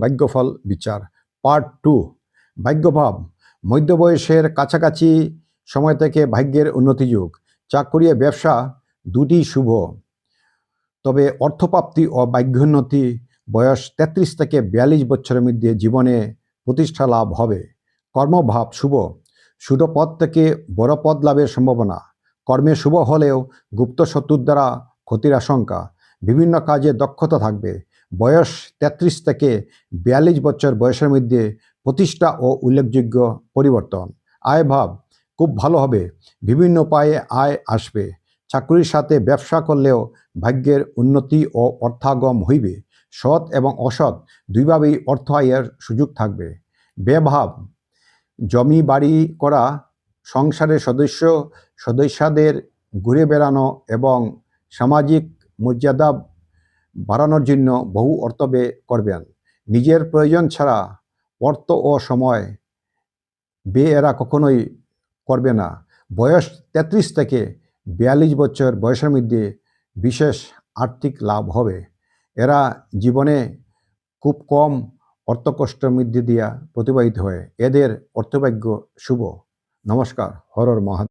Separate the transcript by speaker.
Speaker 1: ভাগ্যফল বিচার পার্ট 2। ভাগ্যভাব। মধ্য বয়সের কাছাকাছি সময় থেকে ভাগ্যের উন্নতি যুগ। চাকরি ও ব্যবসা দুটি শুভ, তবে অর্থপ্রাপ্তি ও ভাগ্যোন্নতি বয়স 33 থেকে 42 বছরের মধ্যে জীবনে প্রতিষ্ঠা লাভ হবে। কর্মভাব শুভ, ছোট পদ থেকে বড় পদ লাভের সম্ভাবনা। কর্মে শুভ হলেও গুপ্ত শত্রুর দ্বারা ক্ষতির আশঙ্কা। বিভিন্ন কাজে দক্ষতা থাকবে। বয়স 33 থেকে 42 বছর বয়সের মধ্যে প্রতিষ্ঠা ও উল্লেখযোগ্য পরিবর্তন। আয় ভাব খুব ভালো হবে, বিভিন্ন উপায়ে আয় আসবে। চাকরির সাথে ব্যবসা করলেও ভাগ্যের উন্নতি ও অর্থাগম হইবে। সৎ এবং অসৎ দুইভাবেই অর্থ আয়ের সুযোগ থাকবে। ব্যয়ভাব জমি বাড়ি করা, সংসারের সদস্যদের ঘুরে বেড়ানো এবং সামাজিক মর্যাদা বাড়ানোর জন্য বহু অর্থ ব্যয় করবেন। নিজের প্রয়োজন ছাড়া অর্থ ও সময় ব্যয় এরা কখনোই করবে না। বয়স 33 থেকে 42 বছর বয়সের মধ্যে বিশেষ আর্থিক লাভ হবে। এরা জীবনে খুব কম অর্থকষ্টের মধ্যে দিয়া প্রতিবাহিত হয়। এদের অর্থভাগ্য শুভ। নমস্কার। হর হর মহাদেব।